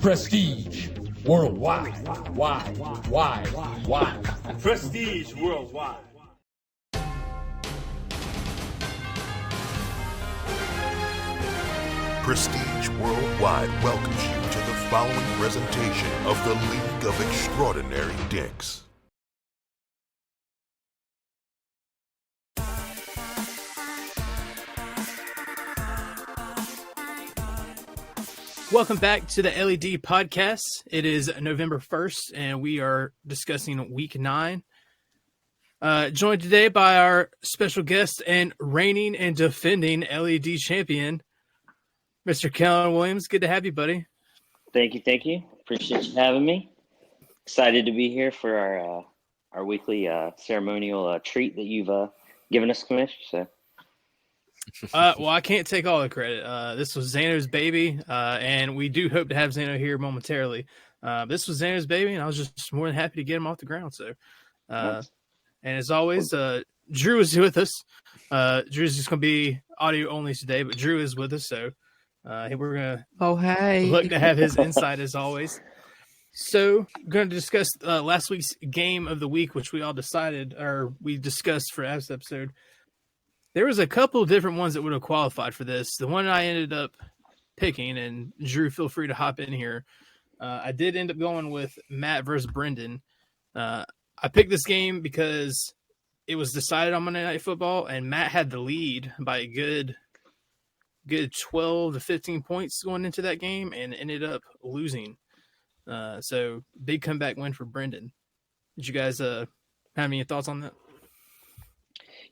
Prestige worldwide. Why? Prestige worldwide. Prestige Worldwide welcomes you to the following presentation of the League of Extraordinary Dicks. Welcome back to the L.E.D podcast. It is November 1st, and we are discussing Week 9. Joined today by our special guest and reigning and defending L.E.D champion, Mr. Kellen Williams. Good to have you, buddy. Thank you. Appreciate you having me. Excited to be here for our weekly ceremonial treat that you've given us, Commish. So. Well, I can't take all the credit. This was Zano's baby, and we do hope to have Zano here momentarily. This was Zano's baby, and I was just more than happy to get him off the ground. So, and as always, Drew is with us. Drew's just going to be audio only today, but Drew is with us. So, we're going to look to have his insight as always. So, we're going to discuss last week's game of the week, which we all decided, or we discussed for this episode. There was a couple of different ones that would have qualified for this. The one I ended up picking, and Drew, feel free to hop in here. I did end up going with Matt versus Brendan. I picked this game because it was decided on Monday Night Football, and Matt had the lead by a good 12 to 15 points going into that game, and ended up losing. So big comeback win for Brendan. Did you guys have any thoughts on that?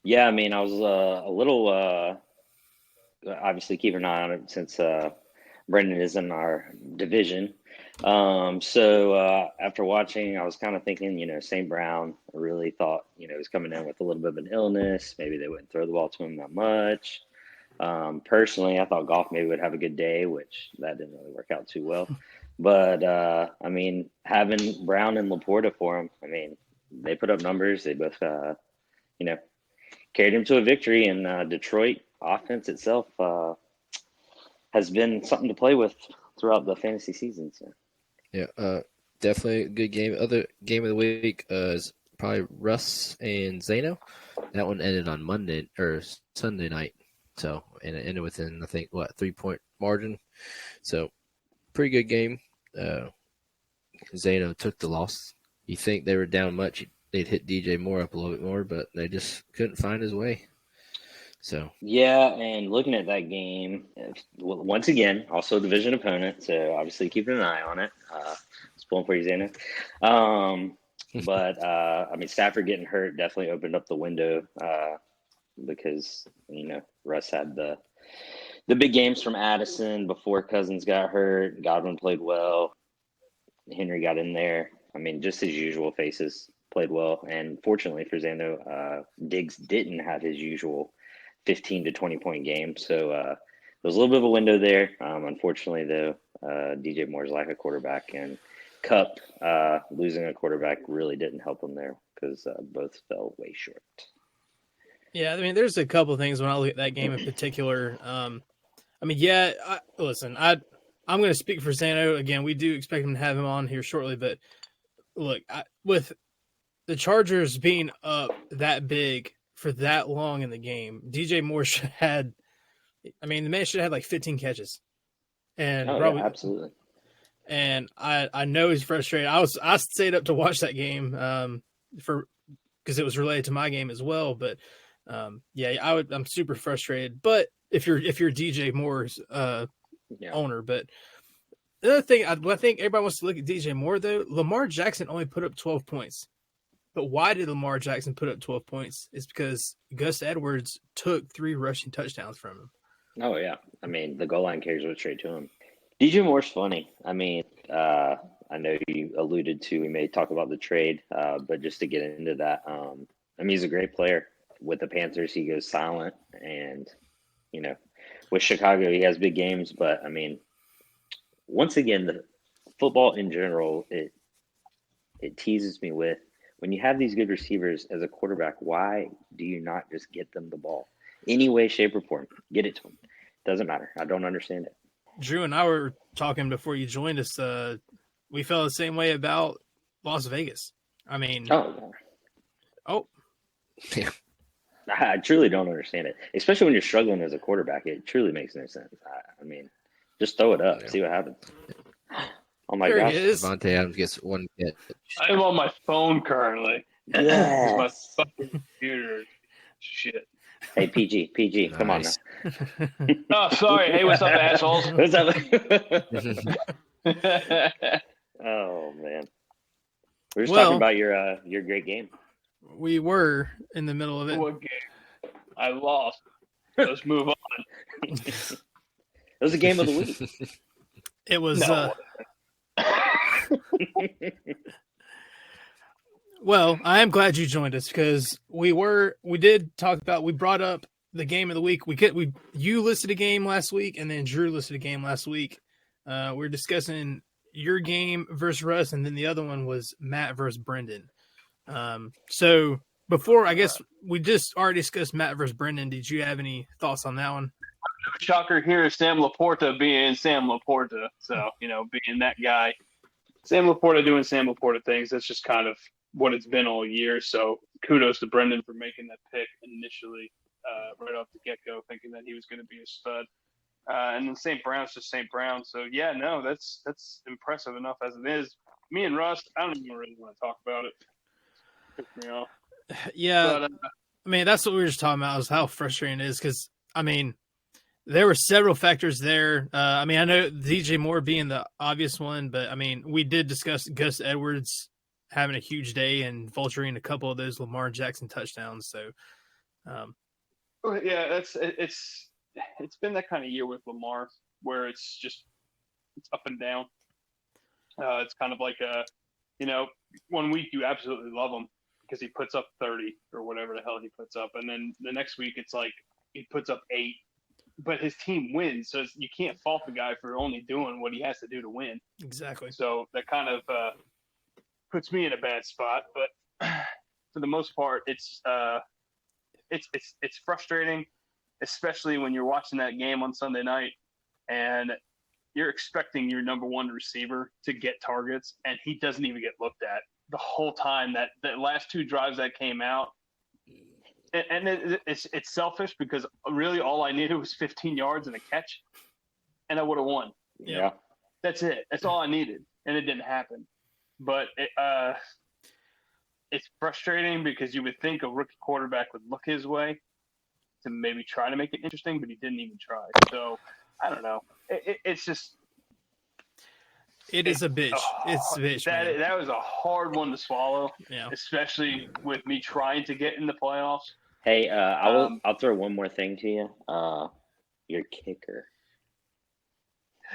Yeah, I mean, I was a little obviously keeping an eye on it since Brendan is in our division. So after watching, I was kind of thinking, St. Brown, I really thought, he was coming in with a little bit of an illness. Maybe they wouldn't throw the ball to him that much. Personally, I thought Goff maybe would have a good day, which that didn't really work out too well. But, I mean, having Brown and Laporta for him, I mean, they put up numbers. They both, carried him to a victory, and Detroit offense itself has been something to play with throughout the fantasy season. So. Yeah, definitely a good game. Other game of the week is probably Russ and Zano. That one ended on Monday or Sunday night. So, and it ended within, I think, 3-point margin. So, pretty good game. Zano took the loss. You think they were down much, they'd hit DJ Moore up a little bit more, but they just couldn't find his way. So yeah, and looking at that game, once again, also a division opponent, so obviously keeping an eye on it. It's pulling for you, Zano. But I mean, Stafford getting hurt definitely opened up the window because Russ had the big games from Addison before Cousins got hurt. Godwin played well. Henry got in there. I mean, just his usual faces. Played well, and fortunately for Zano, Diggs didn't have his usual 15 to 20 point game, so there was a little bit of a window there. Unfortunately, though, DJ Moore's lack of quarterback and Kupp losing a quarterback really didn't help him there because both fell way short. Yeah, I mean, there's a couple of things when I look at that game in particular. Listen, I'm going to speak for Zano again. We do expect him to have him on here shortly, but look, with the Chargers being up that big for that long in the game, DJ Moore the man should have had like 15 catches. And yeah, absolutely. And I know he's frustrated. I stayed up to watch that game because it was related to my game as well. But I'm super frustrated. But if you're DJ Moore's owner, but the other thing I think everybody wants to look at DJ Moore though. Lamar Jackson only put up 12 points. But why did Lamar Jackson put up 12 points? It's because Gus Edwards took 3 rushing touchdowns from him. Oh, yeah. I mean, the goal line carries went straight to him. DJ Moore's funny. I mean, I know you alluded to, we may talk about the trade, but just to get into that, he's a great player. With the Panthers, he goes silent. And, with Chicago, he has big games. But, I mean, once again, the football in general, it teases me with, when you have these good receivers as a quarterback, why do you not just get them the ball? Any way, shape, or form, get it to them. Doesn't matter. I don't understand it. Drew and I were talking before you joined us. We felt the same way about Las Vegas. I mean, Oh, I truly don't understand it, especially when you're struggling as a quarterback. It truly makes no sense. I mean, just throw it up, see what happens. Oh my there gosh! he is. Devontae Adams gets one catch. I'm on my phone currently. Yes. My fucking computer. Shit. Hey, PG, come on now. Nice. Oh, sorry. Hey, what's up, assholes? What's up? Oh man, we're just talking about your great game. We were in the middle of it. What game? I lost. Let's move on. It was a game of the week. It was. No. Well, I am glad you joined us because we brought up the game of the week. You listed a game last week, and then Drew listed a game last week. We're discussing your game versus Russ, and then the other one was Matt versus Brendan. So before, I guess we just already discussed Matt versus Brendan. Did you have any thoughts on that one? Shocker here is Sam Laporta being Sam Laporta. So, being that guy. Sam Laporta doing Sam Laporta things. That's just kind of what it's been all year. So kudos to Brendan for making that pick initially, right off the get-go, thinking that he was going to be a stud. And then St. Brown's just St. Brown. So, yeah, no, that's impressive enough as it is. Me and Russ, I don't even really want to talk about it. Pissed me off. Yeah, But, I mean, that's what we were just talking about is how frustrating it is because, I mean, there were several factors there. I mean, I know DJ Moore being the obvious one, but, I mean, we did discuss Gus Edwards having a huge day and vulturing a couple of those Lamar Jackson touchdowns. So, yeah, it's been that kind of year with Lamar where it's up and down. It's kind of like one week you absolutely love him because he puts up 30 or whatever the hell he puts up, and then the next week it's like he puts up 8, but his team wins, so you can't fault the guy for only doing what he has to do to win. Exactly. So that kind of puts me in a bad spot, but for the most part, it's frustrating, especially when you're watching that game on Sunday night and you're expecting your number one receiver to get targets, and he doesn't even get looked at the whole time. That last 2 drives that came out, and it's selfish because really all I needed was 15 yards and a catch, and I would have won. Yeah, that's it. That's all I needed, and it didn't happen. But it's frustrating because you would think a rookie quarterback would look his way to maybe try to make it interesting, but he didn't even try. So I don't know. It's just. It is a bitch. It's a bitch. That was a hard one to swallow, yeah. Especially with me trying to get in the playoffs. Hey, I'll throw one more thing to you. Your kicker.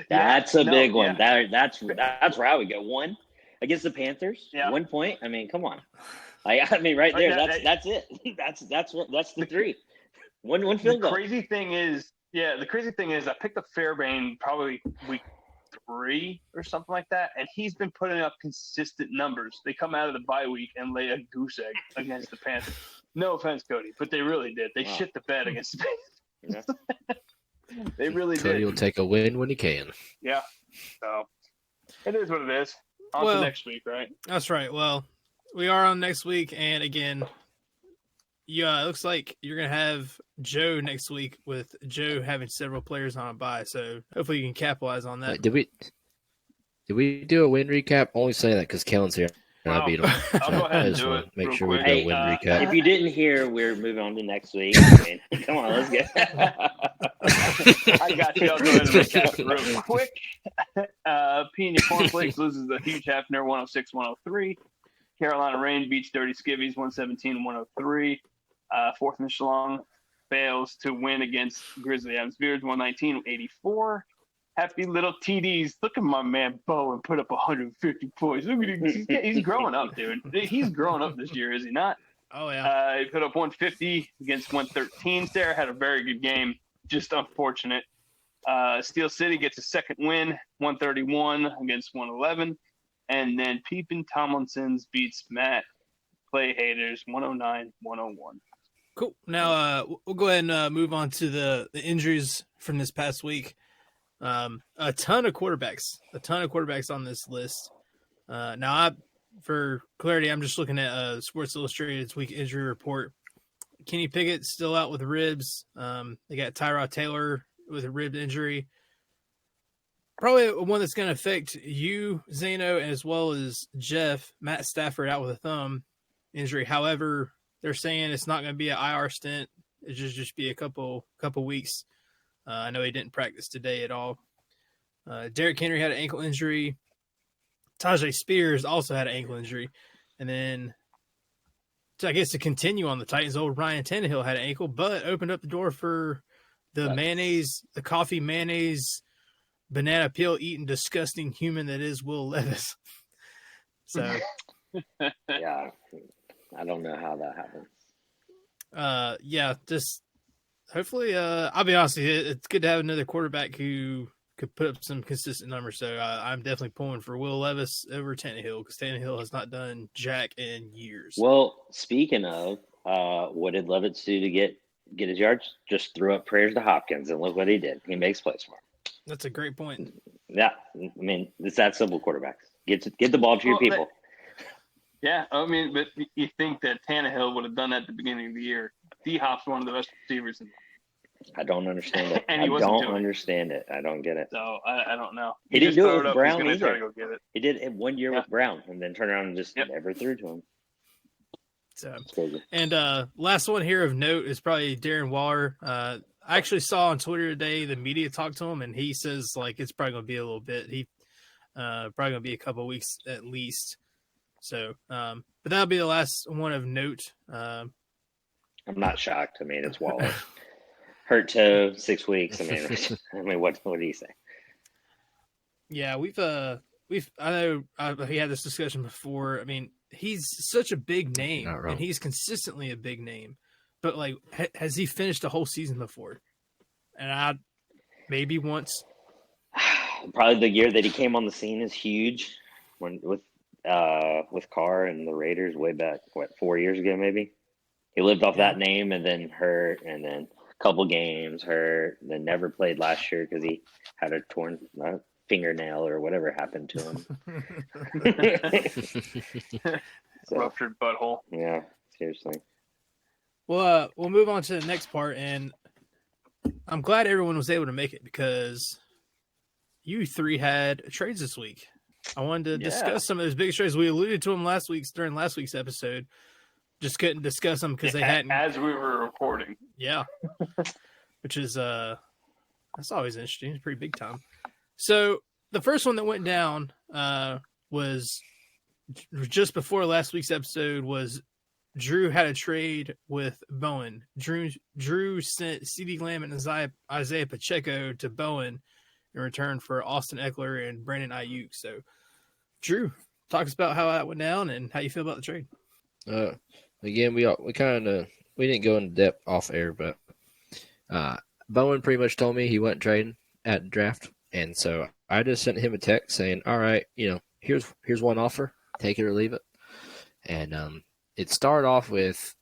That's a big one. That's where I would go. 1 against the Panthers. Yeah. 1 point. I mean, come on. I mean, right there. That's it. That's the 3. One field goal. The crazy thing is, I picked up Fairbairn probably week 3 or something like that, and he's been putting up consistent numbers. They come out of the bye week and lay a goose egg against the Panthers. No offense, Cody, but they really did. They shit the bed against the Panthers. Yeah. They really did. Cody will take a win when he can. Yeah. So it is what it is. On to next week, right? That's right. Well, we are on next week, and again, it looks like you're gonna have Joe next week with Joe having several players on a bye. So hopefully you can capitalize on that. Did we do a win recap? Only saying that because Kellen's here. Well, I beat him. I'll go ahead and do it. Make sure quick. we do a win recap. If you didn't hear, we're moving on to next week. I mean, come on, let's get. I got you. I'll go ahead and recap it real quick. Pina Cornflakes loses a huge Hefner 106-103. Carolina Rain beats Dirty Skivvies 117-103. Fourth and Schlong fails to win against Grizzly Adams Beards 119-84. Happy little TDs. Look at my man Bo and put up 150 points. Look at him. He's growing up, dude. He's growing up this year, is he not? Oh, yeah. He put up 150 against 113. Sarah had a very good game. Just unfortunate. Steel City gets a second win, 131 against 111. And then Peepin' Tomlinson's beats Matt Play Haters 109-101. Cool. Now we'll go ahead and move on to the injuries from this past week. A ton of quarterbacks on this list. Now, for clarity, I'm just looking at Sports Illustrated's week injury report. Kenny Pickett still out with ribs. They got Tyrod Taylor with a rib injury. Probably one that's going to affect you, Zeno, as well as Jeff. Matt Stafford out with a thumb injury. However, they're saying it's not going to be an IR stint. It should just be a couple weeks. I know he didn't practice today at all. Derrick Henry had an ankle injury. Tajay Spears also had an ankle injury. And then, I guess to continue on the Titans, old Ryan Tannehill had an ankle, but opened up the door for the coffee mayonnaise, banana peel eating disgusting human that is Will Levis. So, Yeah, I don't know how that happens. just hopefully, I'll be honest with you, it's good to have another quarterback who could put up some consistent numbers. So I'm definitely pulling for Will Levis over Tannehill because Tannehill has not done jack in years. Well, speaking of, what did Levitt do to get his yards? Just threw up prayers to Hopkins, and look what he did. He makes plays for him. That's a great point. Yeah, I mean, it's that simple. Quarterbacks get the ball to your people. Yeah, I mean, but you think that Tannehill would have done that at the beginning of the year? D-Hop's one of the best receivers. I don't understand it. And I he wasn't don't doing it. understand it. I don't get it. So I don't know. He didn't just do it throw with up, Brown he's gonna either. try to go get it. He did it 1 year with Brown, and then turned around and just Yep. never threw to him. So, It's crazy. and last one here of note is probably Darren Waller. I actually saw on Twitter today the media talked to him, and he says like it's probably going to be a little bit. He probably going to be a couple of weeks at least. So, but that'll be the last one of note. I'm not shocked. I mean, it's Waller. Hurt toe, 6 weeks. I mean, what do you say? Yeah, we've I know we had this discussion before. I mean, he's such a big name, Not wrong. and he's consistently a big name. But like, has he finished a whole season before? And maybe once. Probably the year that he came on the scene is huge. With Carr and the Raiders way back, 4 years ago maybe. He lived off that name and then hurt, and then a couple games hurt, then never played last year because he had a torn fingernail or whatever happened to him. So, Ruptured butthole. yeah, seriously. Well, we'll move on to the next part, and I'm glad everyone was able to make it because you three had trades this week. I wanted to discuss some of those big trades. We alluded to them during last week's episode. Just couldn't discuss them because they hadn't. As we were recording. Yeah, which is that's always interesting. It's pretty big time. So the first one that went down was just before last week's episode. Was Drew had a trade with Bowen. Drew sent CeeDee Lamb and Isaiah Pacheco to Bowen in return for Austin Eckler and Brandon Ayuk. So, Drew, talk us about how that went down and how you feel about the trade. Again, we didn't go into depth off air, but Bowen pretty much told me he wasn't trading at the draft, and so I just sent him a text saying, "All right, here's one offer, take it or leave it." And it started off with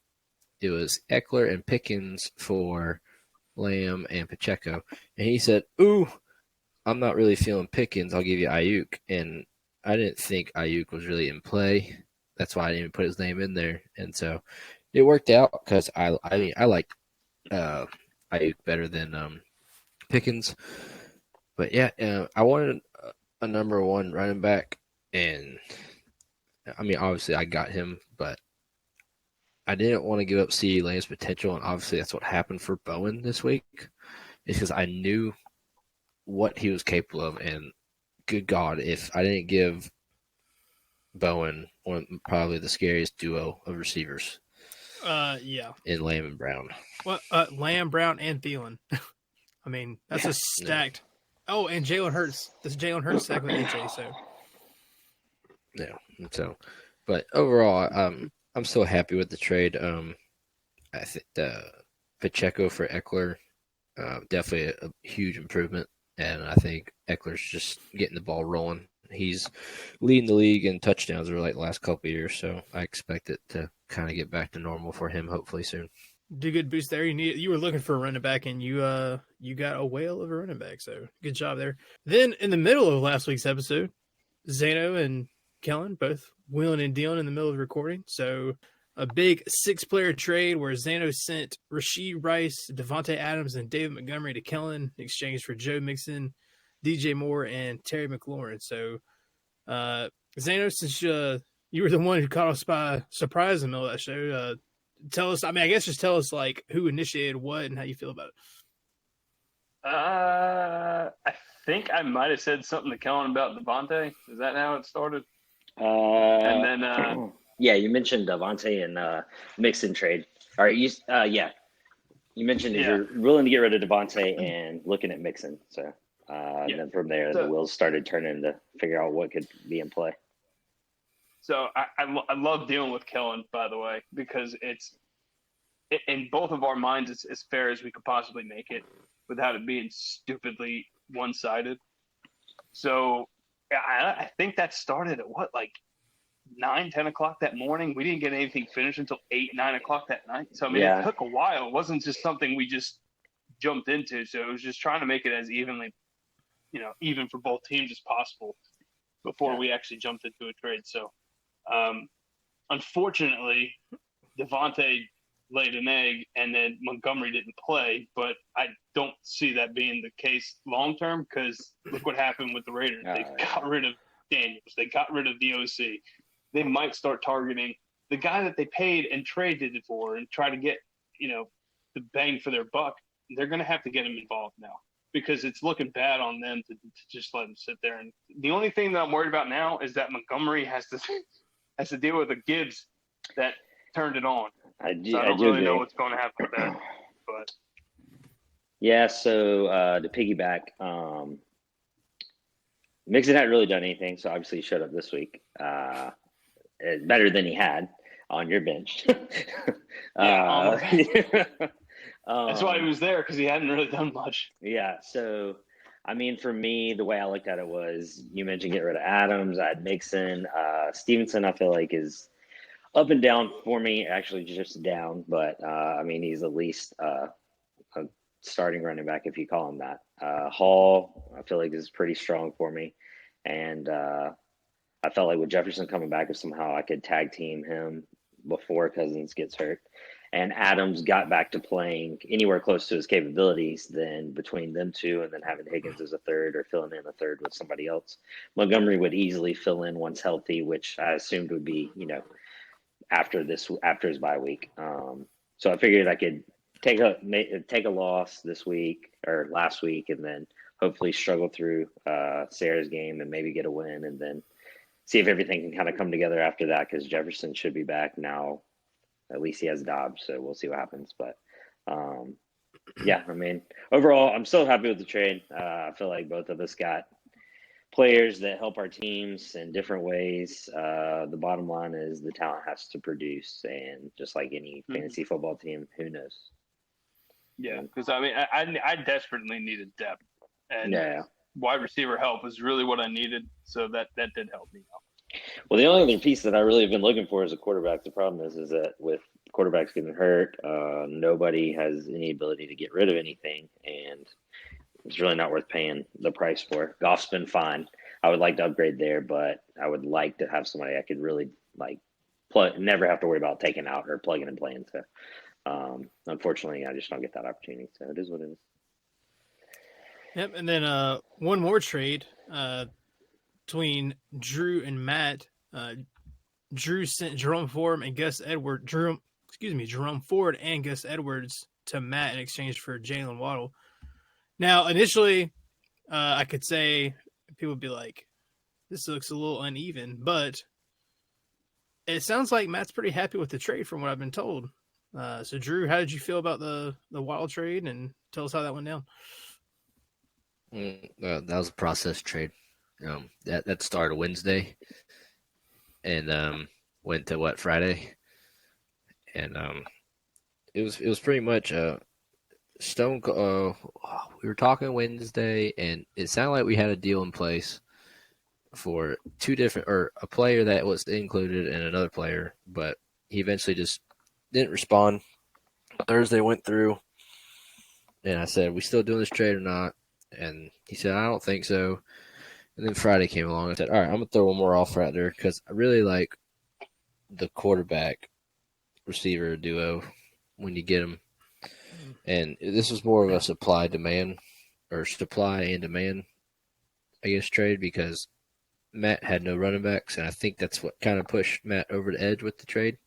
it was Eckler and Pickens for Lamb and Pacheco, and he said, "Ooh, I'm not really feeling Pickens. I'll give you Ayuk," and I didn't think Ayuk was really in play. That's why I didn't even put his name in there, and so it worked out because I like Ayuk better than Pickens. But yeah, I wanted a number one running back, and I mean obviously I got him, but I didn't want to give up CeeDee Lamb's potential, and obviously that's what happened for Bowen this week. It's because I knew what he was capable of, and good God, if I didn't give Bowen probably the scariest duo of receivers. Yeah. In Lamb and Brown. Well, Lamb, Brown, and Thielen. I mean, that's a stacked. No. Oh, and Jalen Hurts. This is Jalen Hurts stacked with AJ. So. Yeah. So, but overall, I'm so happy with the trade. I think Pacheco for Eckler, definitely a huge improvement, and I think Eckler's just getting the ball rolling. He's leading the league in touchdowns over like the last couple of years, so I expect it to kind of get back to normal for him hopefully soon. do good boost there. You were looking for a running back, and you got a whale of a running back. So good job there. Then in the middle of last week's episode, Zano and Kellen both wheeling and dealing in the middle of the recording. So a big 6-player trade where Zano sent Rasheed Rice, Devontae Adams, and David Montgomery to Kellen in exchange for Joe Mixon, DJ Moore, and Terry McLaurin. So Zano, since you were the one who caught us by surprise in the middle of that show, tell us, I guess just tell us like who initiated what and how you feel about it. I think I might have said something to Kellen about Devontae. Is that how it started? And then yeah, you mentioned Devontae and Mixon trade. All right, you mentioned that you're willing to get rid of Devontae and looking at Mixon. So and then from there, the wheels started turning to figure out what could be in play. So I love dealing with Kellen, by the way, because it's in both of our minds, it's as fair as we could possibly make it without it being stupidly one-sided. So I think that started at what, like 9, 10 o'clock that morning. We didn't get anything finished until 8, 9 o'clock that night. So, I mean, It took a while. It wasn't just something we just jumped into. So it was just trying to make it as evenly, even for both teams as possible before we actually jumped into a trade. So, unfortunately, Devontae laid an egg and then Montgomery didn't play, but I don't see that being the case long-term because look what happened with the Raiders. They got rid of Daniels. They got rid of the OC. They might start targeting the guy that they paid and traded it for and try to get, the bang for their buck. They're going to have to get him involved now because it's looking bad on them to just let him sit there. And the only thing that I'm worried about now is that Montgomery has to deal with a Gibbs that turned it on. I don't really know what's going to happen with that. But yeah, so to piggyback, Mixon hadn't really done anything, so obviously he showed up this week. Better than he had on your bench. That's why he was there, because he hadn't really done much. Yeah, so, for me, the way I looked at it was, you mentioned get rid of Adams. I had Mixon. Stevenson, I feel like, is up and down for me, actually just down. But, he's at least a starting running back, if you call him that. Hall, I feel like, is pretty strong for me. And I felt like with Jefferson coming back, if somehow I could tag team him before Cousins gets hurt, and Adams got back to playing anywhere close to his capabilities, then between them two and then having Higgins as a third or filling in a third with somebody else, Montgomery would easily fill in once healthy, which I assumed would be, after his bye week. So I figured I could take a loss this week or last week, and then hopefully struggle through Sarah's game and maybe get a win, and then see if everything can kind of come together after that, because Jefferson should be back now. At least he has Dobbs, so we'll see what happens. But, overall, I'm still happy with the trade. I feel like both of us got players that help our teams in different ways. The bottom line is the talent has to produce, and just like any fantasy football team, who knows? Yeah, because, I desperately needed depth. And wide receiver help is really what I needed, so that did help me out. Well, the only other piece that I really have been looking for is a quarterback. The problem is that with quarterbacks getting hurt, nobody has any ability to get rid of anything, and it's really not worth paying the price for. Goff's been fine. I would like to upgrade there, but I would like to have somebody I could really never have to worry about taking out or plugging and playing. So, unfortunately, I just don't get that opportunity. So it is what it is. Yep, and then one more trade between Drew and Matt. Drew sent Jerome Ford and Gus Edwards to Matt in exchange for Jalen Waddle. Now, initially, I could say people would be like, "This looks a little uneven," but it sounds like Matt's pretty happy with the trade, from what I've been told. So, Drew, how did you feel about the Waddle trade, and tell us how that went down? That was a process trade. That started Wednesday and went to Friday, and it was pretty much Stone. We were talking Wednesday, and it sounded like we had a deal in place for two different, or a player that was included and another player, but he eventually just didn't respond. Thursday went through, and I said, "We still doing this trade or not?" And he said, "I don't think so." And then Friday came along. I said, "All right, I'm gonna throw one more offer out there because I really like the quarterback receiver duo when you get them." And this was more of a supply and demand, I guess, trade because Matt had no running backs, and I think that's what kind of pushed Matt over the edge with the trade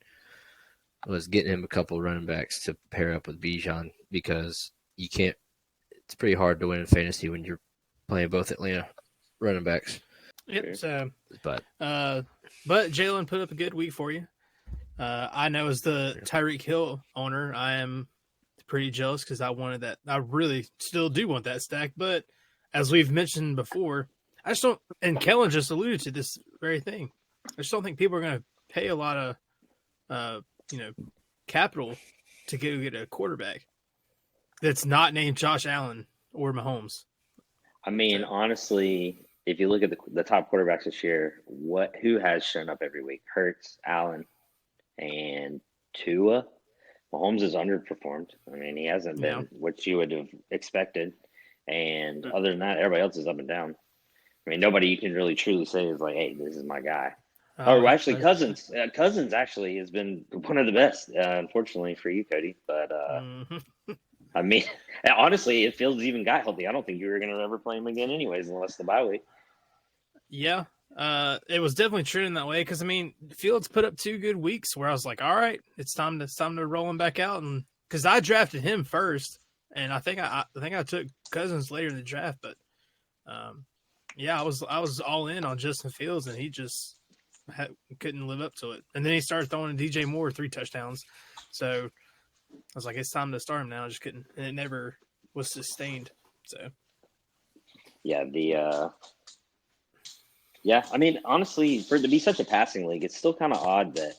was getting him a couple of running backs to pair up with Bijan because you can't. It's pretty hard to win in fantasy when you're playing both Atlanta running backs. Yep. So, But Jalen put up a good week for you. I know as the Tyreek Hill owner, I am pretty jealous because I wanted that. I really still do want that stack, but as we've mentioned before, I just don't. And Kellen just alluded to this very thing. I just don't think people are going to pay a lot of, capital to go get a quarterback that's not named Josh Allen or Mahomes. I mean, honestly, if you look at the top quarterbacks this year, who has shown up every week? Hurts, Allen, and Tua. Mahomes has underperformed. I mean, he hasn't been what you would have expected. And other than that, everybody else is up and down. I mean, nobody you can really truly say is like, hey, this is my guy. Actually, Cousins. Cousins actually has been one of the best, unfortunately for you, Cody. But, I mean, honestly, if Fields even got healthy, I don't think you were going to ever play him again anyways unless the bye week. Yeah, it was definitely true in that way because, I mean, Fields put up 2 good weeks where I was like, all right, it's time to roll him back out. And because I drafted him first, and I think I took Cousins later in the draft, but I was all in on Justin Fields, and he just couldn't live up to it. And then he started throwing DJ Moore 3 touchdowns, so I was like, it's time to start him now. I just couldn't, and it never was sustained. So yeah, I mean, honestly, for it to be such a passing league, it's still kind of odd that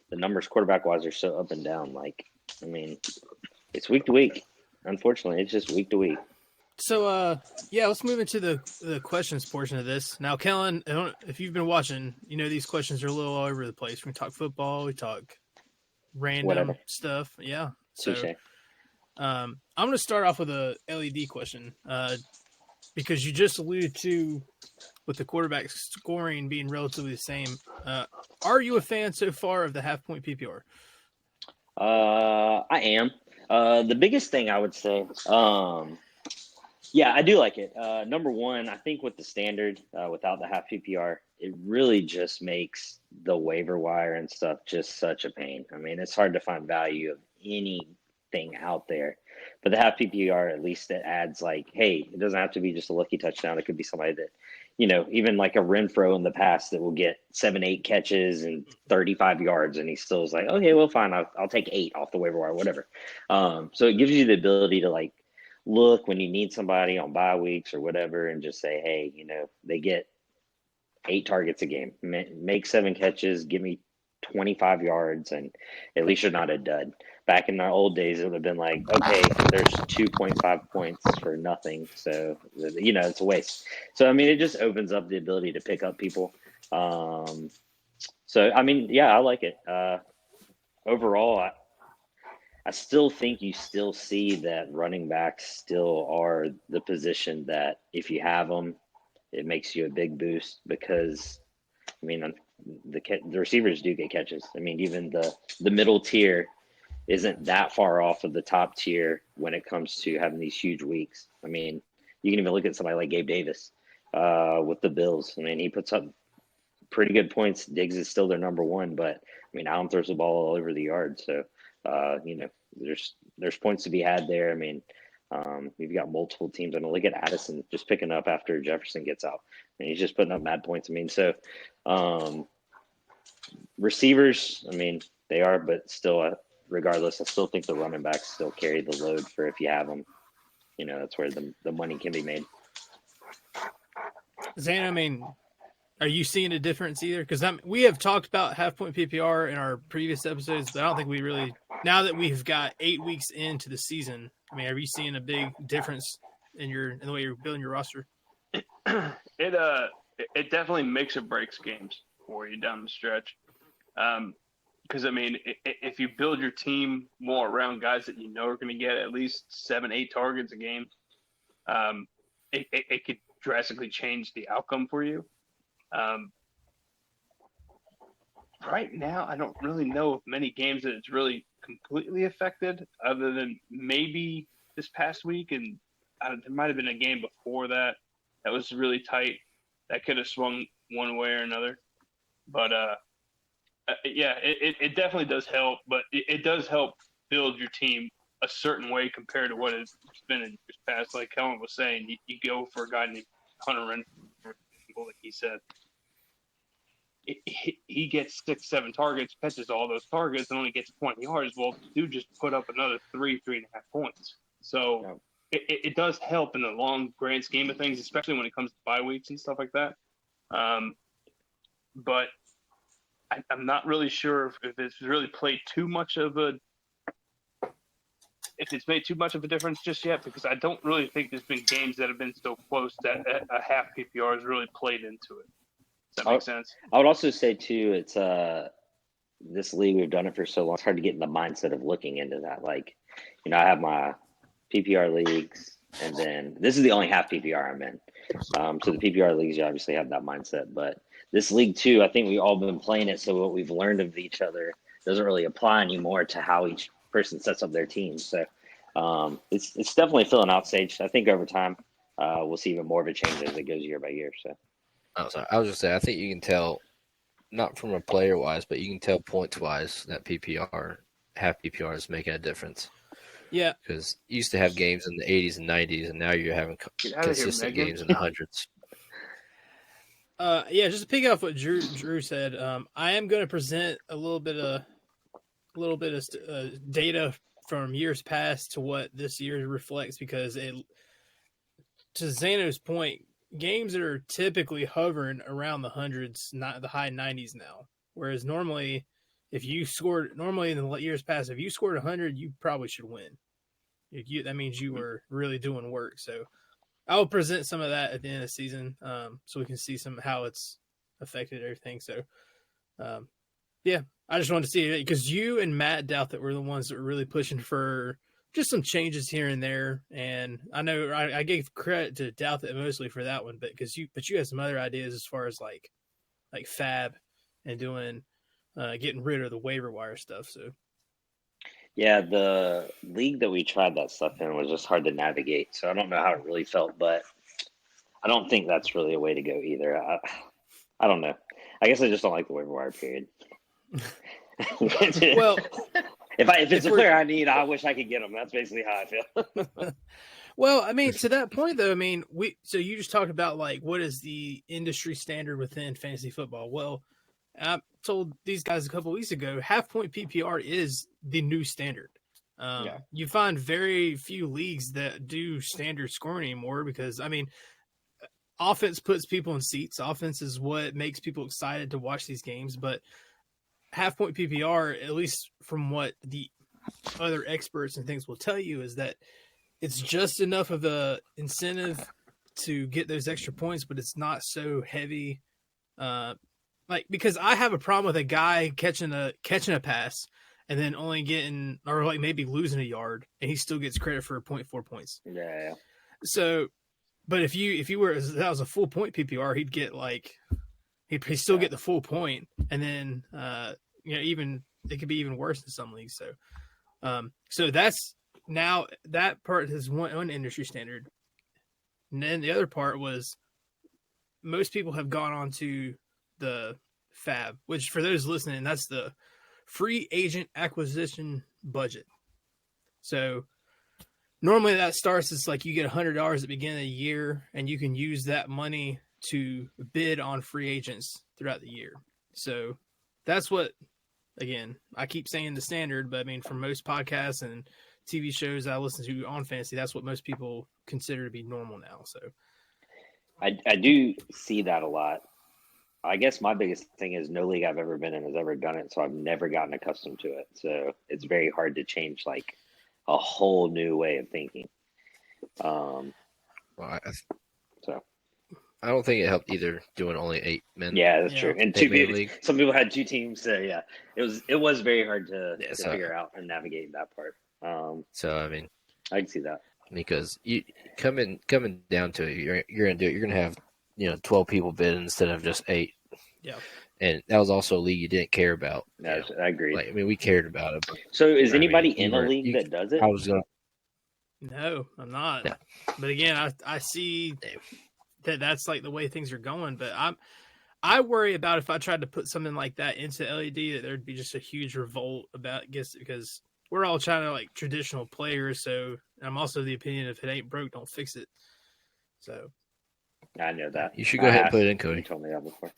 the numbers quarterback wise are so up and down. Like, I mean, it's week to week. Unfortunately, it's just week to week. So, let's move into the questions portion of this. Now, Kellen, if you've been watching, these questions are a little all over the place. We talk football, we talk random stuff. Yeah. So, I'm going to start off with a LED question because you just alluded to with the quarterback scoring being relatively the same. Are you a fan so far of the half-point PPR? I am. The biggest thing I would say, I do like it. Number one, I think with the standard, without the half PPR, it really just makes the waiver wire and stuff just such a pain. I mean, it's hard to find value of anything out there. But the half PPR, at least it adds like, hey, it doesn't have to be just a lucky touchdown. It could be somebody that, even like a Renfro in the past that will get 7-8 catches and 35 yards, and he still is like, okay, well, fine, I'll take 8 off the waiver wire, whatever. So it gives you the ability to like look when you need somebody on bye weeks or whatever, and just say, hey, they get 8 targets a game, make 7 catches, give me 25 yards, and at least you're not a dud. Back in our old days, it would have been like, okay, there's 2.5 points for nothing. So, it's a waste. So, I mean, it just opens up the ability to pick up people. So, I mean, I like it. Overall, I still think you still see that running backs still are the position that if you have them, it makes you a big boost because, I mean, the receivers do get catches. I mean, even the middle tier isn't that far off of the top tier when it comes to having these huge weeks. I mean, you can even look at somebody like Gabe Davis with the Bills. I mean, he puts up pretty good points. Diggs is still their number one, but I mean, Allen throws the ball all over the yard. So, there's points to be had there. I mean, we've got multiple teams. I mean, look at Addison just picking up after Jefferson gets out, and he's just putting up mad points. I mean, so receivers, I mean, they are, but still, regardless, I still think the running backs still carry the load for if you have them. That's where the money can be made. Zane, I mean, are you seeing a difference either? Because we have talked about half-point PPR in our previous episodes, but I don't think we really – now that we've got 8 weeks into the season, I mean, are you seeing a big difference in the way you're building your roster? It definitely makes or breaks games for you down the stretch. because I mean, if you build your team more around guys that you know are going to get at least 7-8 targets a game, it could drastically change the outcome for you. Right now, I don't really know of many games that it's really completely affected, other than maybe this past week, and there might have been a game before that was really tight. That could have swung one way or another. But yeah, it definitely does help. But it does help build your team a certain way compared to what it's been in years past. Like Kellen was saying, you go for a guy named Hunter Renfrow, like he said. He gets 6-7 targets, catches all those targets, and only gets 20 yards. Well, dude just put up another 3.5 points. So it does help in the long grand scheme of things, especially when it comes to bye weeks and stuff like that. But I'm not really sure if it's really played too much of a made too much of a difference just yet, because I don't really think there's been games that have been so close that a half PPR has really played into it. Does that make sense? I would also say too, it's this league, we've done it for so long, it's hard to get in the mindset of looking into that. Like, I have my PPR leagues, and then this is the only half PPR I'm in. So the PPR leagues, you obviously have that mindset, but this league too, I think we've all been playing it, so what we've learned of each other doesn't really apply anymore to how each person sets up their team. So it's definitely filling out stage. I think over time we'll see even more of a change as it goes year by year. So. Oh, sorry. I was just saying, I think you can tell, not from a player wise, but you can tell points wise that half PPR is making a difference. Yeah, because you used to have games in the 80s and 90s, and now you're having consistent games in the hundreds. Yeah, just to pick off what Drew said, I am going to present a little bit of data from years past to what this year reflects, because to Zano's point, games that are typically hovering around the hundreds, not the high 90s now. Whereas normally, in the years past, if you scored 100, you probably should win. That means you were really doing work. So I will present some of that at the end of the season, so we can see how it's affected everything. So, yeah, I just wanted to see it because you and Matt doubt that we're the ones that were really pushing for just some changes here and there. And I know I gave credit to Doubt that mostly for that one, but you have some other ideas as far as like fab and doing getting rid of the waiver wire stuff. So yeah, the league that we tried that stuff in was just hard to navigate. So I don't know how it really felt, but I don't think that's really a way to go either. I don't know. I guess I just don't like the waiver wire period. Well, if it's a player I need, I wish I could get him. That's basically how I feel. Well, I mean, to that point though, I mean, so you just talked about like what is the industry standard within fantasy football? Well, I told these guys a couple weeks ago, half point PPR is the new standard. You find very few leagues that do standard scoring anymore because, I mean, offense puts people in seats. Offense is what makes people excited to watch these games. But half point PPR, at least from what the other experts and things will tell you, is that it's just enough of a incentive to get those extra points, but it's not so heavy. Because I have a problem with a guy catching a pass and then only getting, or like maybe losing a yard, and he still gets credit for 0.4 points. Yeah. So, but if that was a full point PPR, he'd get he'd still get the full point, and then even it could be even worse in some leagues. So that's now that part is one industry standard, and then the other part was most people have gone on to the FAB, which for those listening, that's the free agent acquisition budget. So normally that starts as like you get $100 at the beginning of the year, and you can use that money to bid on free agents throughout the year. So that's what, again, I keep saying the standard, but I mean, for most podcasts and TV shows I listen to on fantasy, that's what most people consider to be normal now. So I do see that a lot. I guess my biggest thing is no league I've ever been in has ever done it, so I've never gotten accustomed to it. So it's very hard to change like a whole new way of thinking. So I don't think it helped either doing only 8 men. Yeah, that's Yeah. true. And Eight-man two people, league. some people had 2 teams, so yeah, it was very hard to so- figure out and navigate that part. So I mean, I can see that. because you coming down to it, you're gonna do it. You're gonna have 12 people bid instead of just 8. Yeah. And that was also a league you didn't care about. Yeah, I agree. Like, I mean, we cared about it. But, So, is I mean, anybody you in a weren't- league you- that does it? I was gonna. No, I'm not. No. But again, I see that's like the way things are going. But I worry about if I tried to put something like that into LED, that there'd be just a huge revolt about because we're all trying to like traditional players. So I'm also of the opinion if it ain't broke, don't fix it. So I know that. You should go ahead and put it in, You Cody. told me that before.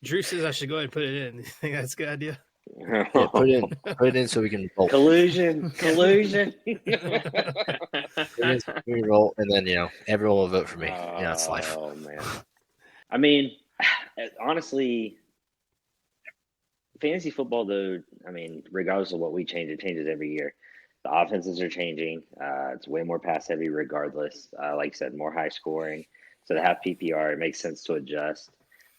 Drew says I should go ahead and put it in. You think that's a good idea? Yeah, put it in so we can vote. Collusion. Put it in so we can vote, and then everyone will vote for me. It's life. Oh man. I mean, honestly, fantasy football though. I mean, regardless of what we change, it changes every year. The offenses are changing. It's way more pass heavy, regardless. Like I said, more high scoring. So to have PPR, it makes sense to adjust.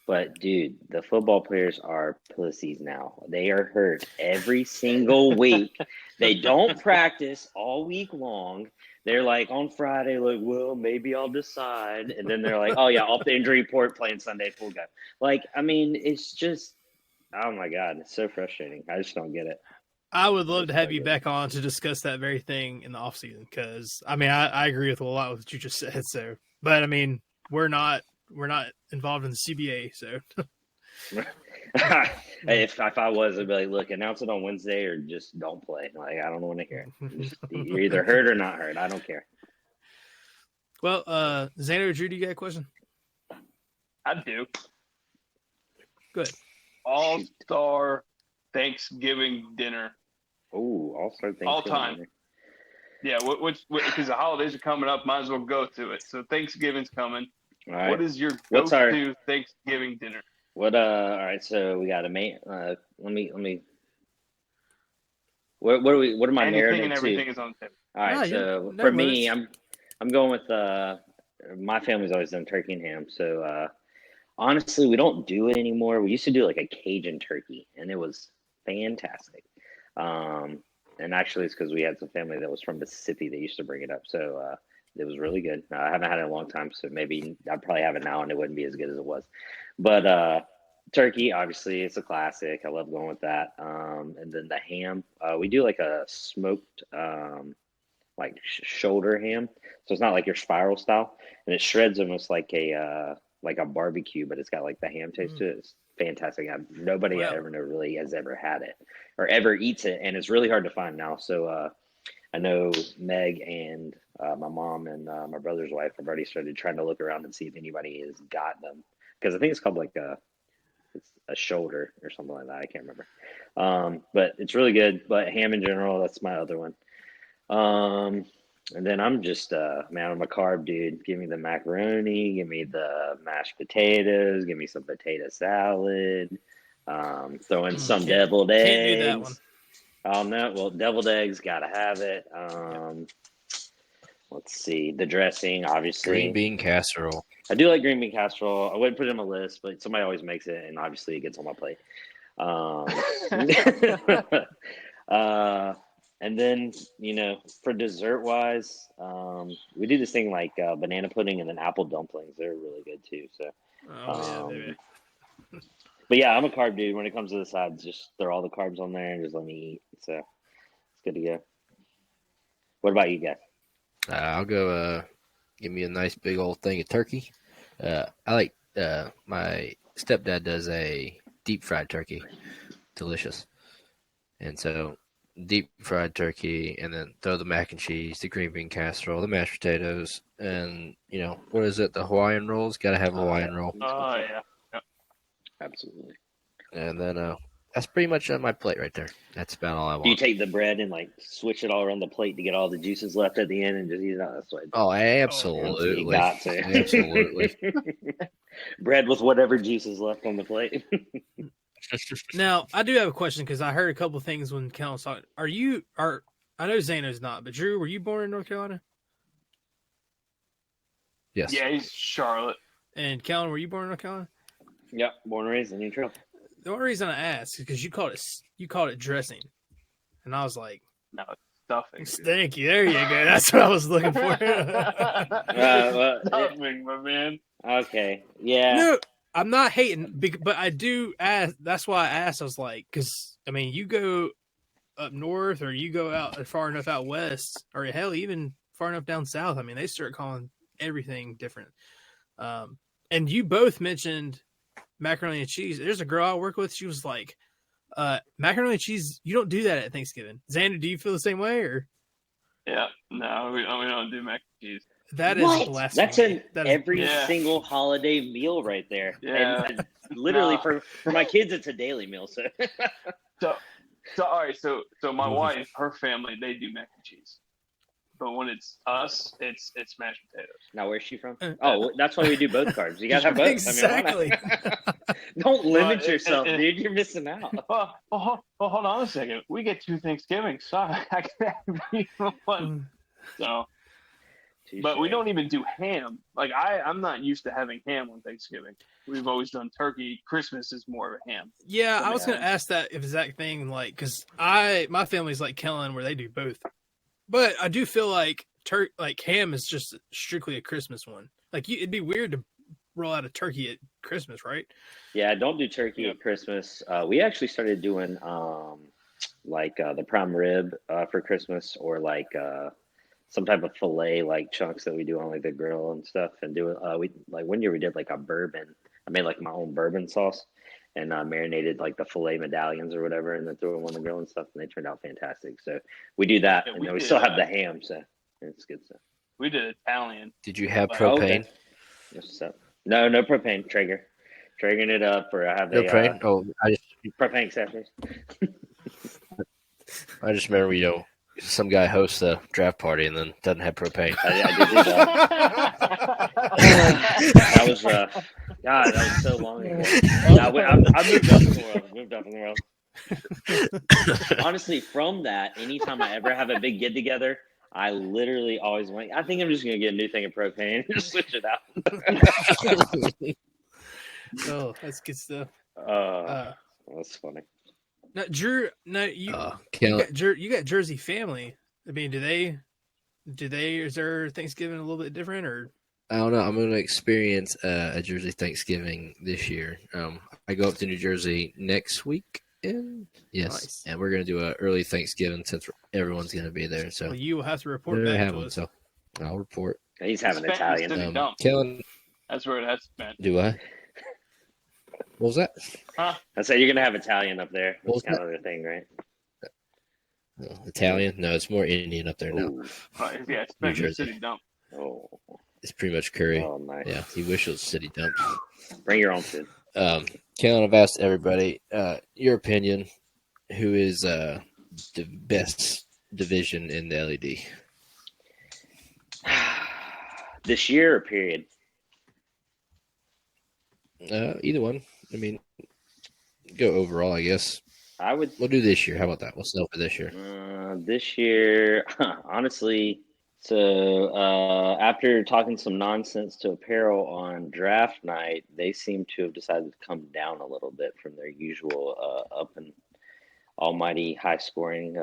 But dude, the football players are pussies now. They are hurt every single week. They don't practice all week long. They're like on Friday, like, well, maybe I'll decide. And then they're like, oh yeah, off the injury report, playing Sunday, full go. Like, I mean, it's just, oh my God, it's so frustrating. I just don't get it. I would love to have you back on to discuss that very thing in the off season because I mean I agree with a lot of what you just said. So, but I mean we're not involved in the CBA, so. if I was, I'd be like, look, announce it on Wednesday or just don't play. Like, I don't want to hear it. You're either hurt or not hurt. I don't care. Well, Xander, Drew, do you got a question? I do. Good. All-Star Thanksgiving dinner. Oh, All-Star Thanksgiving All time. dinner. Yeah, because the holidays are coming up, might as well go to it. So Thanksgiving's coming. All right. What is your What's go-to Thanksgiving dinner? All right, so we got a main. Let me. What am I Anything marinated and everything to? is on the table. All right, No, so no for me, worries. I'm going with my family's always done turkey and ham. So honestly, we don't do it anymore. We used to do like a Cajun turkey, and it was fantastic. And actually, it's because we had some family that was from Mississippi that used to bring it up. So it was really good. I haven't had it in a long time, so maybe I'd probably have it now, and it wouldn't be as good as it was. But turkey, obviously, it's a classic. I love going with that. And then the ham, we do like a smoked like shoulder ham, so it's not like your spiral style, and it shreds almost like a barbecue, but it's got like the ham taste to it. It's fantastic. Nobody I ever know really has ever had it or ever eats it, and it's really hard to find now. So I know Meg and my mom and my brother's wife have already started trying to look around and see if anybody has got them, because I think it's called like it's a shoulder or something like that. I can't remember. But it's really good. But ham in general, that's my other one. And then I'm just man, I'm a carb dude. Give me the macaroni, give me the mashed potatoes, give me some potato salad, throw in some deviled eggs. Can't do that one. Oh no, well, deviled eggs, gotta have it. Let's see, the dressing, obviously. Green bean casserole. I do like green bean casserole. I wouldn't put it on my list, but somebody always makes it, and obviously it gets on my plate. And then, for dessert wise, we do this thing like banana pudding and then apple dumplings. They're really good too. So, Yeah, baby. but yeah, I'm a carb dude. When it comes to the sides, just throw all the carbs on there and just let me eat. So it's good to go. What about you guys? I'll go. Give me a nice big old thing of turkey. I like. My stepdad does a deep fried turkey, delicious. And so, deep fried turkey, and then throw the mac and cheese, the green bean casserole, the mashed potatoes, and what is it? The Hawaiian rolls. Got to have a Hawaiian roll. Oh yeah. Absolutely. And then that's pretty much on my plate right there. That's about all I want. Do you take the bread and like switch it all around the plate to get all the juices left at the end and just eat it out? That's what. Oh, absolutely. You got to. Absolutely. Bread with whatever juices left on the plate. Now, I do have a question because I heard a couple of things when Kellen was talking. I know Zano's not, but Drew, were you born in North Carolina? Yes. Yeah, he's Charlotte. And Kellen, were you born in North Carolina? Yep, born and raised in New Trail. The only reason I asked is because you called it dressing, and I was like, No, it's stuffing. "Thank you, there you go." That's what I was looking for. Stuffing, my man. Okay, yeah. No, I'm not hating, but I do ask. That's why I asked. I was like, because I mean, you go up north, or you go out far enough out west, or hell, even far enough down south. I mean, they start calling everything different. And you both mentioned macaroni and cheese. There's a girl I work with. She was like, macaroni and cheese, you don't do that at Thanksgiving. Xander, do you feel the same way? Or Yeah, no, we don't do mac and cheese. that is What? blasphemy. That's in That is- every Yeah. single holiday meal right there. Yeah. And literally Nah. for my kids, it's a daily meal. So So all right, so my wife, her family, they do mac and cheese. But when it's us, it's mashed potatoes. now, where's she from? Oh, that's why we do both carbs. You gotta have both. Exactly. I mean, don't limit Well, yourself, dude. You're missing out. Well, hold on a second. We get 2 Thanksgivings. Sorry, I can have one. So, but we don't even do ham. Like I'm not used to having ham on Thanksgiving. We've always done turkey. Christmas is more of a ham. Yeah, I was going to ask that exact thing, like, because my family's like Kellen, where they do both. But I do feel like ham is just strictly a Christmas one. Like, it'd be weird to roll out a turkey at Christmas, right? Yeah, don't do turkey at Christmas. We actually started doing the prime rib for Christmas, or like some type of fillet, like chunks that we do on like the grill and stuff. And do it. We like one year we did like a bourbon. I made like my own bourbon sauce and marinated like the filet medallions or whatever, and then threw them on the grill and stuff, and they turned out fantastic. So we do that, Yeah, and we then we did, still have the ham, so it's good stuff. We did Italian. Did you have Oh, propane? Okay. Yes, so. No propane. Traeger. Traegering it up, or I have Propane? propane accessories. I just remember, some guy hosts a draft party and then doesn't have propane. I did do that. That was God. That was so long ago. I moved up in the world. Honestly, from that, anytime I ever have a big get together, I literally always went. I think I'm just gonna get a new thing of propane and just switch it out. Oh, that's good stuff. That's funny. Now, Drew, you Kellen, you got Jersey family. I mean, is their Thanksgiving a little bit different, or? I don't know. I'm going to experience a Jersey Thanksgiving this year. I go up to New Jersey next week. Yes, Nice. and we're going to do an early Thanksgiving since everyone's going to be there. So Well, you will have to report we back have to one, us. so I'll report. He's having It's Italian. City dump. Kellen, That's where that's meant. do I? What was that? Huh? I said you're gonna have Italian up there. What was That's kind of the thing, right? Italian? No, it's more Indian up there now. Ooh. Yeah, it's New Spencer Jersey. City dump. Oh, It's pretty much curry. oh, nice. Yeah, he wishes city dumps. Bring your own food. Kellen, I've asked everybody your opinion. Who is the best division in the LED? This year or period? Either one. I mean, go overall, I guess. I would. We'll do this year. How about that? We'll sell for this year. This year, honestly. So after talking some nonsense to Apparel on draft night, they seem to have decided to come down a little bit from their usual up and almighty high scoring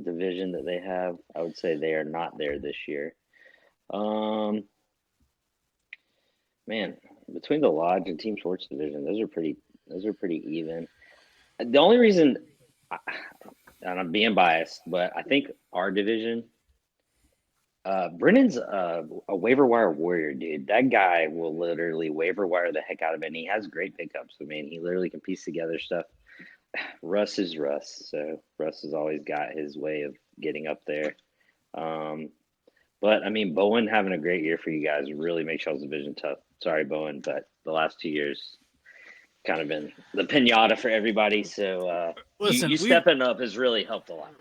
division that they have. I would say they are not there this year. Man, between the Lodge and Team Sports division, those are pretty even. The only reason, and I'm being biased, but I think our division, Brennan's a waiver wire warrior, dude. That guy will literally waiver wire the heck out of it, and he has great pickups. I mean, he literally can piece together stuff. Russ is Russ, so Russ has always got his way of getting up there. But, I mean, Bowen having a great year for you guys really makes y'all's division tough. Sorry, Bowen, but the last 2 years kind of been the pinata for everybody. So Listen, you stepping up has really helped a lot.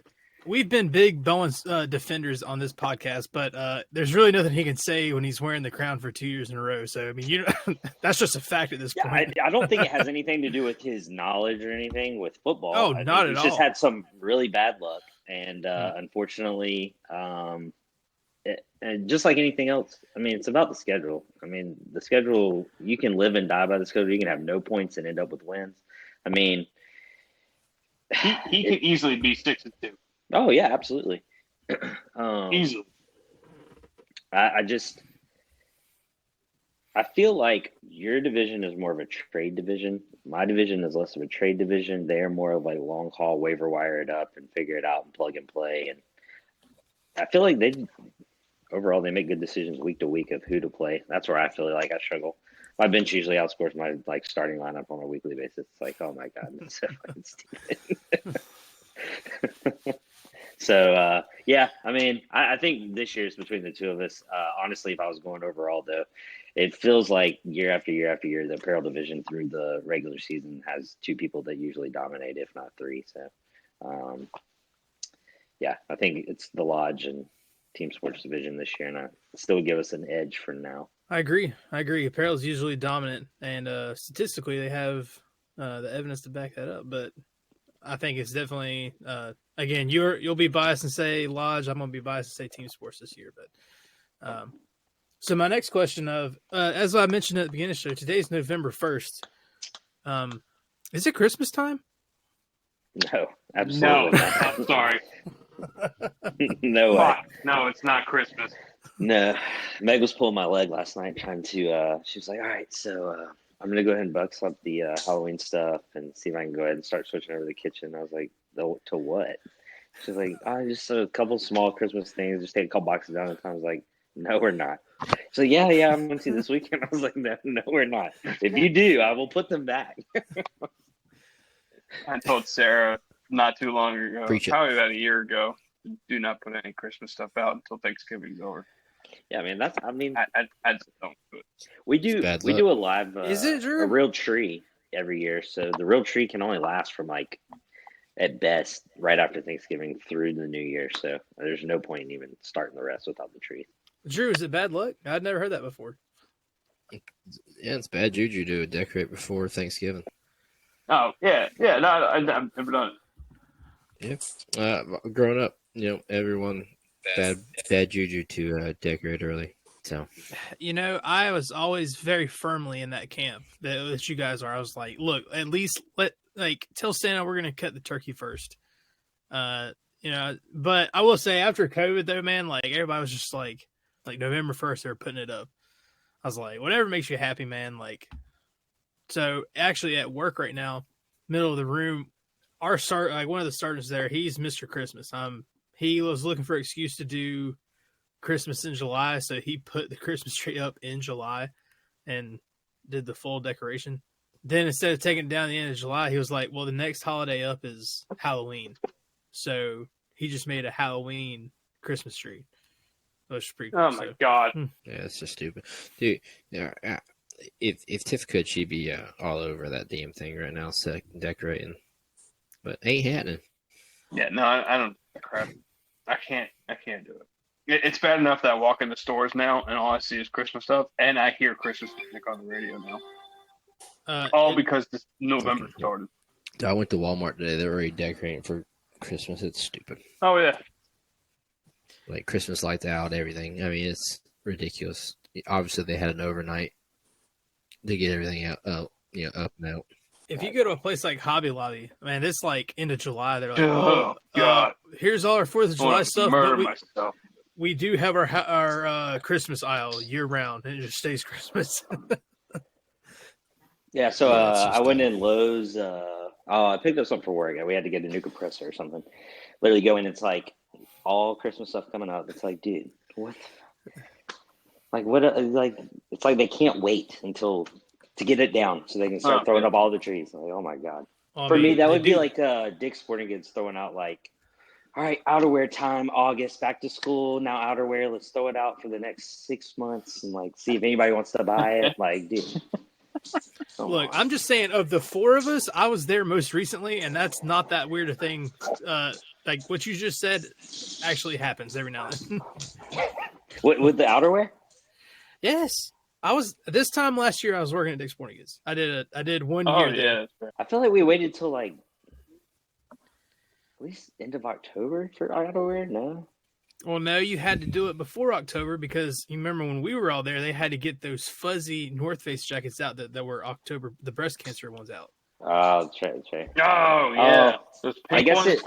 We've been big Bowen's defenders on this podcast, but there's really nothing he can say when he's wearing the crown for 2 years in a row. So, I mean, that's just a fact at this point. I don't think it has anything to do with his knowledge or anything with football. Oh, I not think at he's just all. had some really bad luck. And unfortunately, and just like anything else, I mean, it's about the schedule. I mean, the schedule, you can live and die by the schedule. You can have no points and end up with wins. I mean, he could easily be 6-2. oh yeah, absolutely. Easily. I feel like your division is more of a trade division. My division is less of a trade division. They're more of like long haul, waiver wire it up and figure it out and plug and play. And I feel like overall they make good decisions week to week of who to play. That's where I feel like I struggle. My bench usually outscores my like starting lineup on a weekly basis. It's like, oh my god, it's so fucking stupid. So yeah, I mean, I think this year's between the two of us. Honestly, if I was going overall though, it feels like year after year after year, the apparel division through the regular season has two people that usually dominate, if not three. So yeah, I think it's the Lodge and Team Sports division this year, and I still give us an edge for now. I agree. Apparel is usually dominant, and statistically, they have the evidence to back that up. But I think it's definitely again, you'll be biased and say Lodge. I'm gonna be biased and say Team Sports this year. But so my next question as I mentioned at the beginning of the show, today's November 1st. Is it Christmas time? No, absolutely not. I'm sorry. No way. No, it's not Christmas. No, Meg was pulling my leg last night trying to, she was like, all right, so I'm going to go ahead and bucks up the Halloween stuff and see if I can go ahead and start switching over to the kitchen. I was like, to what? She's like, just a couple small Christmas things. Just take a couple boxes down. And I was like, no, we're not. She's like, yeah, I'm going to see this weekend. I was like, no, we're not. If you do, I will put them back. I told Sarah not too long ago, probably about a year ago, do not put any Christmas stuff out until Thanksgiving's over. Yeah, man, I just don't do it. We do a live, Is it Drew? A real tree every year. So the real tree can only last from like, at best, right after Thanksgiving through the new year. So there's no point in even starting the rest without the tree. Drew, is it bad luck? I'd never heard that before. Yeah, it's bad juju to decorate before Thanksgiving. Oh, yeah. No, I've never done it. Yeah. Growing up, everyone bad juju to decorate early. So, I was always very firmly in that camp that you guys are. I was like, look, at least tell Santa we're gonna cut the turkey first. But I will say after COVID though, man, like everybody was just like November 1st, they were putting it up. I was like, whatever makes you happy, man. Like, so actually at work right now, middle of the room, one of the sergeants there, he's Mr. Christmas. He was looking for an excuse to do Christmas in July, so he put the Christmas tree up in July and did the full decoration. Then instead of taking it down the end of July, he was like, well, the next holiday up is Halloween. So he just made a Halloween Christmas tree. That was pretty cool. Oh, my God. Yeah, it's just stupid. Dude, if Tiff could, she'd be all over that damn thing right now, decorating. But ain't happening. Yeah, no, I don't crap. I can't do it. It's bad enough that I walk in the stores now and all I see is Christmas stuff, and I hear Christmas music on the radio now. All because this November started. I went to Walmart today. They're already decorating for Christmas. It's stupid. Oh, yeah. Like Christmas lights out, everything. I mean, it's ridiculous. Obviously, they had an overnight to get everything out, up and out. If you go to a place like Hobby Lobby, man, it's like end of July. They're like, oh God, here's all our 4th of July stuff. But we do have our Christmas aisle year round, and it just stays Christmas. Yeah, so I went in Lowe's. I picked up something for work. We had to get a new compressor or something. Literally go in, it's like all Christmas stuff coming out. It's like, dude, what? Like what? Like it's like they can't wait until to get it down so they can start throwing up all the trees. I'm like, oh my God. For me, that would be like Dick's Sporting Goods throwing out like, all right, outerwear time, August, back to school. Now outerwear, let's throw it out for the next 6 months and like see if anybody wants to buy it. Like, dude. Look, I'm just saying, of the 4 of us, I was there most recently, and that's not that weird a thing. Like what you just said actually happens every now and then. With the outerwear? Yes. I was this time last year. I was working at Dick's Sporting Goods. I did 1 year. Oh yeah. There. I feel like we waited till like at least end of October for outerwear. No. Well, no, you had to do it before October because you remember when we were all there, they had to get those fuzzy North Face jackets out that were October, the breast cancer ones out. Oh, that's right. That's right. Oh yeah, those I pink guess ones.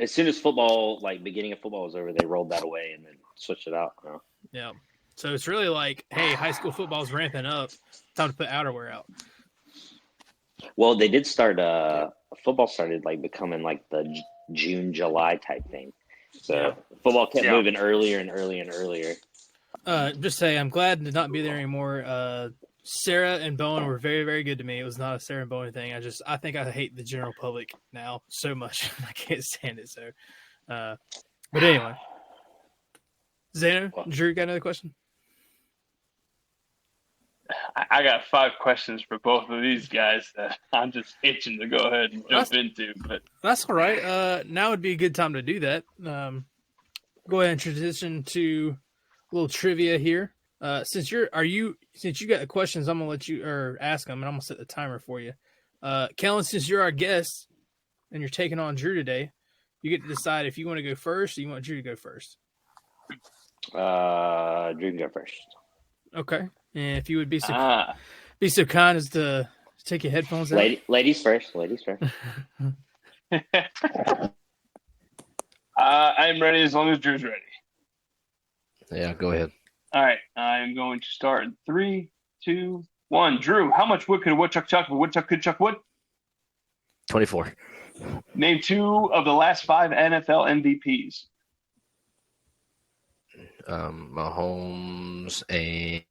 as soon as football, like beginning of football was over, they rolled that away and then switched it out. You know? Yeah. So it's really like, hey, high school football's ramping up. Time to put outerwear out. Well, they did start. Football started like becoming like the June, July type thing. So football kept moving earlier and earlier and earlier. Just say I'm glad to not be there anymore. Sarah and Bowen were very, very good to me. It was not a Sarah and Bowen thing. I think I hate the general public now so much. I can't stand it. So, but anyway, Zeno, Drew, got another question? I got 5 questions for both of these guys that I'm just itching to go ahead and jump into. But that's all right. Now would be a good time to do that. Go ahead and transition to a little trivia here. Since you got the questions, I'm gonna let you ask them, and I'm gonna set the timer for you. Kellen, since you're our guest and you're taking on Drew today, you get to decide if you want to go first or you want Drew to go first. Drew can go first. Okay. And if you would be so kind as to take your headphones out. Ladies first. Ladies first. I'm ready as long as Drew's ready. Yeah, go ahead. All right, I'm going to start in 3, 2, 1. Drew, how much wood could a woodchuck chuck if a woodchuck could chuck wood? 24. Name 2 of the last 5 NFL MVPs. Mahomes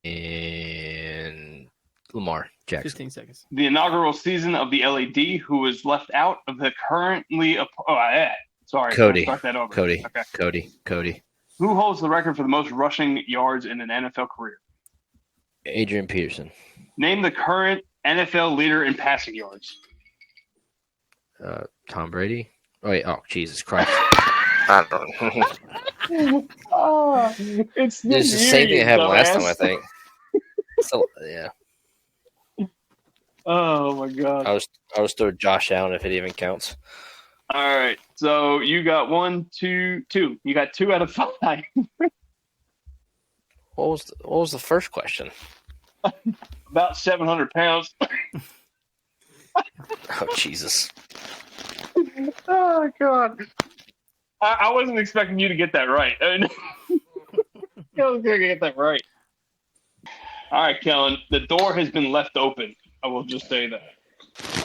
and Lamar Jackson. 15 seconds. The inaugural season of the L.E.D, who was left out of the currently. Sorry, Cody. Start that over. Cody. Okay. Cody. Who holds the record for the most rushing yards in an NFL career? Adrian Peterson. Name the current NFL leader in passing yards. Tom Brady. Oh, Jesus Christ. I don't know. It's the same thing that happened last time, I think. So, yeah. Oh my God. I was throwing Josh Allen if it even counts. All right. So you got 1, 2, 2. You got 2 out of 5. What was the first question? About 700 pounds. Oh, Jesus. Oh God. I wasn't expecting you to get that right. I was going to get that right. All right, Kellen. The door has been left open. I will just say that.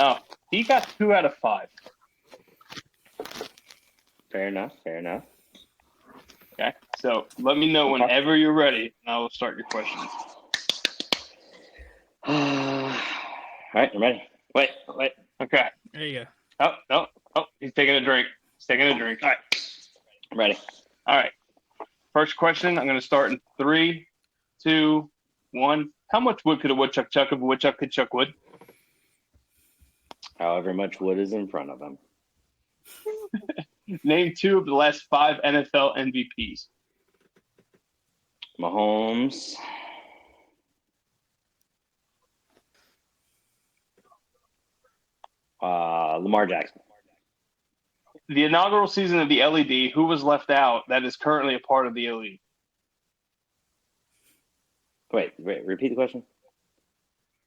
Oh, he got 2 out of 5. Fair enough. Okay. So let me know whenever you're ready, and I will start your questions. All right, I'm ready. Wait. Okay. There you go. Oh, he's taking a drink. All right. I'm ready. All right. First question. I'm going to start in 3, 2, 1. How much wood could a woodchuck chuck if a woodchuck could chuck wood? However much wood is in front of him. Name 2 of the last 5 NFL MVPs. Mahomes. Lamar Jackson. The inaugural season of the L.E.D, who was left out that is currently a part of the L.E.D? Wait, repeat the question.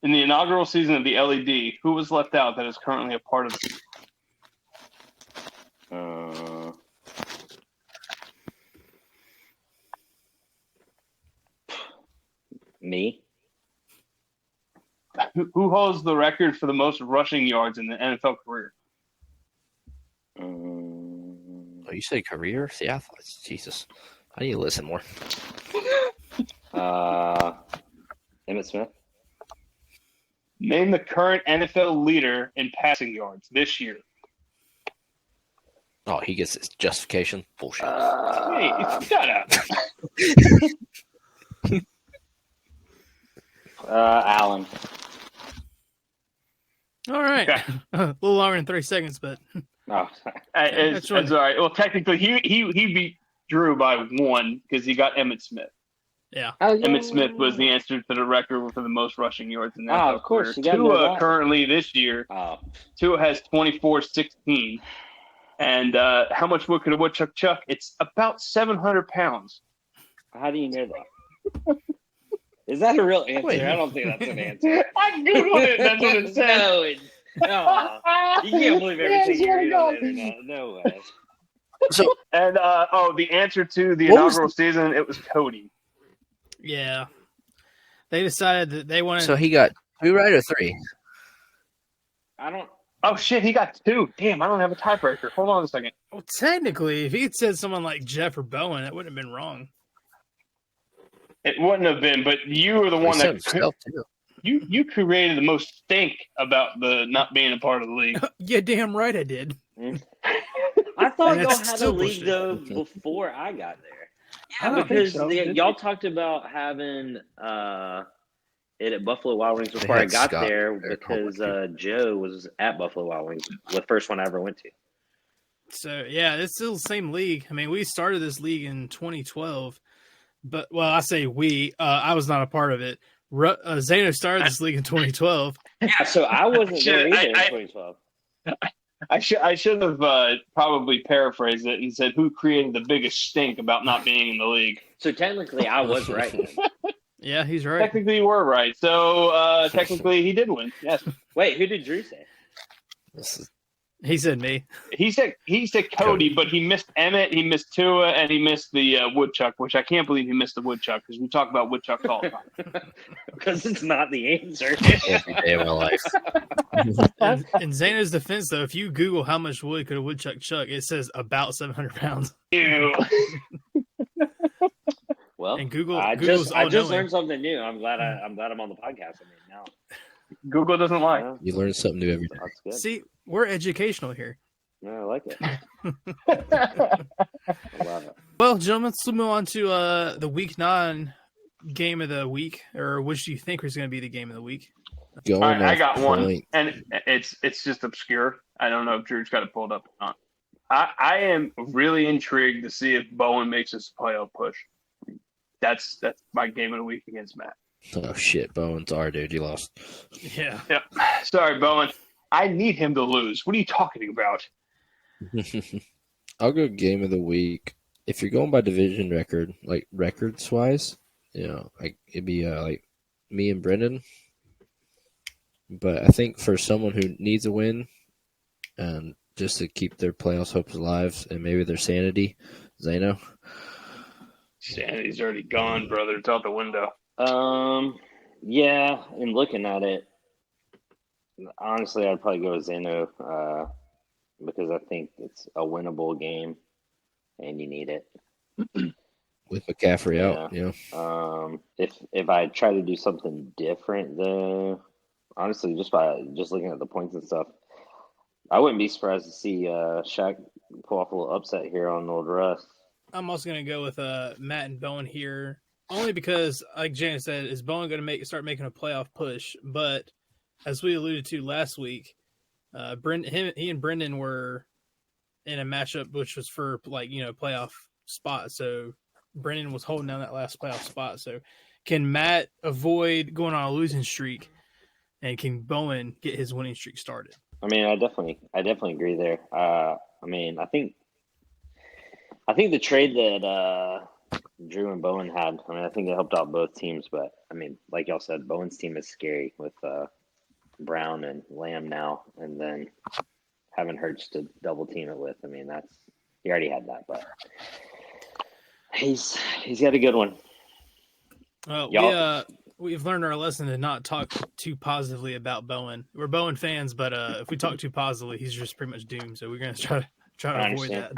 In the inaugural season of the L.E.D, who was left out that is currently a part of the Me. Who holds the record for the most rushing yards in the NFL career? Oh, you say career? See, I thought, Jesus. I need to listen more. Emmitt Smith. Name the current NFL leader in passing yards this year. Oh, he gets his justification. Bullshit. Hey, shut up. Allen. All right. Okay. A little longer than 3 seconds, but Oh, It's all right. Well, technically, he beat Drew by 1 because he got Emmitt Smith. yeah. Emmitt Smith was the answer to the record for the most rushing yards in that. of course. Tua currently this year, Oh. Tua has 24-16. And how much wood could a woodchuck chuck? It's about 700 pounds. How do you know that? Is that a real answer? Wait. I don't think that's an answer. I googled it. That's what it said. No, you can't believe everything you read on the internet. No way. So And the answer to the What was inaugural season, it was Cody. Yeah. They decided that they wanted. he got 2 right or 3? I don't. Oh shit, he got 2. Damn, I don't have a tiebreaker. Hold on a second. Well, technically, if he had said someone like Jeff or Bowen, that wouldn't have been wrong. It wouldn't have been, but you were the He one said that himself, too. you created the most stink about the not being a part of the league. Yeah, damn right I did. I thought And y'all that's had a still league bullshit. though before I got there. I don't think Because so. y'all talked about having it at Buffalo Wild Wings before had I got Scott there there, because Joe was at Buffalo Wild Wings, the first one I ever went to. So, yeah, it's still the same league. I mean, we started this league in 2012, but, well, I say we. I was not a part of it. Zano started this league in 2012. Yeah, so I wasn't there either in I- 2012. I should have probably paraphrased it and said who created the biggest stink about not being in the league. So technically, I was right then. Yeah, he's right. Technically, you were right. So technically, he did win. Yes, Wait, who did Drew say? This is He said me. he said Cody, but he missed Emmett, he missed Tua, and he missed the woodchuck, which I can't believe he missed the woodchuck because we talk about woodchucks all the time. Because it's not the answer. every day of my life. In Zano's defense, though, if you Google how much wood could a woodchuck chuck, it says about 700 pounds. Ew. Well, And Google, I Google's just all-knowing. learned something new. I'm glad I'm on the podcast. I mean, now Google doesn't lie. yeah, You learn something new every day. that's good. See, we're educational here. Yeah, I like it. I love it. Well, gentlemen, let's move on to the Week 9 game of the week, or which do you think is going to be the game of the week? Going All right, I off got one, point, and it's just obscure. I don't know if Drew's got it pulled up or not. I am really intrigued to see if Bowen makes this playoff push. That's my game of the week against Matt. Oh shit, Bowen's our dude. You lost. Yeah. Yep. Sorry, Bowen. I need him to lose. What are you talking about? I'll go game of the week. If you're going by division record, like records wise, like it'd be like me and Brendan. But I think for someone who needs a win, and just to keep their playoffs hopes alive and maybe their sanity, Zano. Sanity's already gone, brother. It's out the window. Yeah, and looking at it, honestly, I'd probably go with Zeno because I think it's a winnable game, and you need it. With McCaffrey out, If I try to do something different, though, honestly, just looking at the points and stuff, I wouldn't be surprised to see Shaq pull off a little upset here on Old Russ. I'm also going to go with Matt and Bowen here, only because, like Janet said, is Bowen going to start making a playoff push? But as we alluded to last week, he and Brendan were in a matchup which was for playoff spot. So Brendan was holding down that last playoff spot. So can Matt avoid going on a losing streak, and can Bowen get his winning streak started? I mean, I definitely agree there. I think the trade that Drew and Bowen had, I think it helped out both teams. But, I mean, like y'all said, Bowen's team is scary with Brown and Lamb now. And then having Hurts to double team it with. I mean, he already had that. But he's got a good one. We've learned our lesson to not talk too positively about Bowen. We're Bowen fans, but if we talk too positively, he's just pretty much doomed. So we're going to try to avoid understand. that.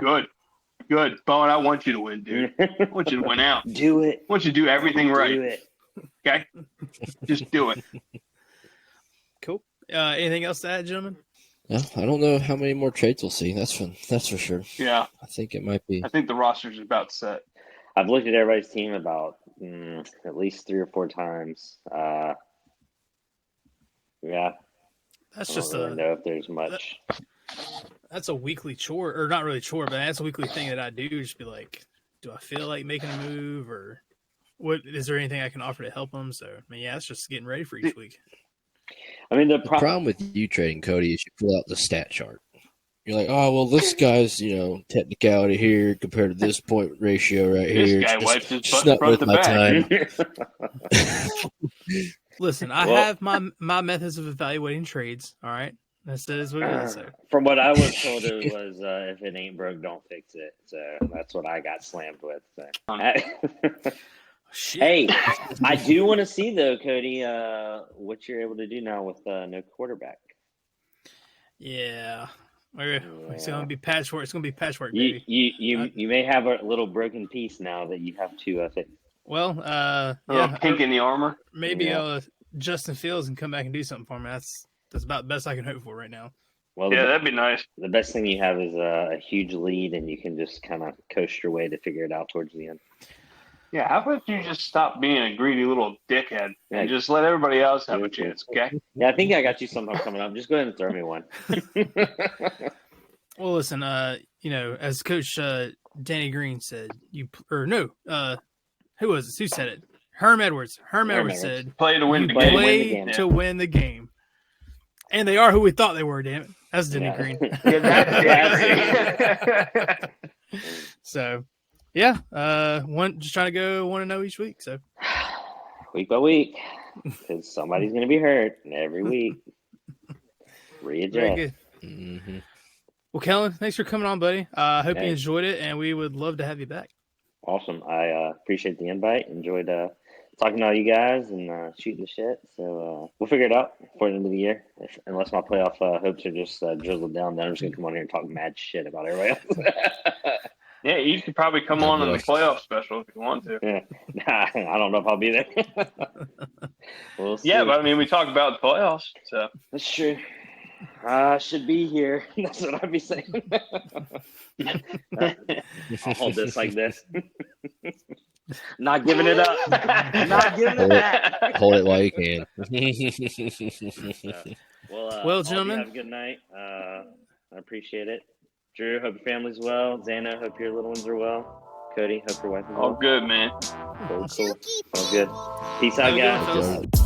Good. Bowen, I want you to win, dude. I want you to win out. Do it. I want you to do everything right. Do it. Okay? Just do it. Cool. Anything else to add, gentlemen? Yeah, I don't know how many more trades we'll see. That's for sure. Yeah. I think it might be. I think the roster's about set. I've looked at everybody's team about at least 3 or 4 times. Yeah. That's I just don't really know if there's much. That's a weekly chore, or not really chore, but that's a weekly thing that I do. Just be like, do I feel like making a move, or what? Is there anything I can offer to help them? So, I mean, yeah, it's just getting ready for each week. I mean, The problem with you trading Cody is you pull out the stat chart. you're like, oh well, this guy's technicality here compared to this point ratio right This here. guy It's wipes his just butt not front worth to my back. time. Listen, I have my methods of evaluating trades. All right, that is what it is. So. From what I was told, it was if it ain't broke, don't fix it. So that's what I got slammed with. So. Shit. Hey, I do want to see though, Cody, what you're able to do now with no quarterback. Yeah. It's gonna be patchwork. It's gonna be patchwork, You baby. you may have a little broken piece now that you have to fix. Well, A little pink in the armor. maybe Yeah. Justin Fields can come back and do something for me. That's about the best I can hope for right now. Well, Yeah, that'd be nice. the best thing you have is a huge lead, and you can just kind of coast your way to figure it out towards the end. Yeah, how about you just stop being a greedy little dickhead Yeah. and just let everybody else have a chance, okay? Yeah, I think I got you something coming up. Just go ahead and throw me one. Well, listen, as Coach Danny Green said, who was it? Who said it? Herm Edwards. Herm Edwards said, Play to win "You the play game. play to win the game," and they are who we thought they were. Damn it, that's Danny Yeah. Green. Yeah, So, yeah, just trying to go 1-0 each week. So, Week by week, because somebody's going to be hurt every week. very Readjust. good. Mm-hmm. Well, Kellen, thanks for coming on, buddy. I hope you Thanks. enjoyed it, and we would love to have you back. Awesome. I appreciate the invite. Enjoyed talking to all you guys and shooting the shit. So we'll figure it out before the end of the year. Unless my playoff hopes are just drizzled down, then I'm just going to come on here and talk mad shit about everybody else. yeah, you could probably come on the playoff special if you want to. Yeah. I don't know if I'll be there. We'll see. Yeah, but I mean, we talked about the playoffs, so That's true. I should be here. That's what I'd be saying. I'll hold this like this. Not giving it up. Not giving it back. Hold it while you can. Well, gentlemen. have a good night. I appreciate it. Drew, hope your family's well. Xana, hope your little ones are well. Cody, hope your wife is well. all good, man. Cool. All good. Peace out, Have a good one, guys. fellas.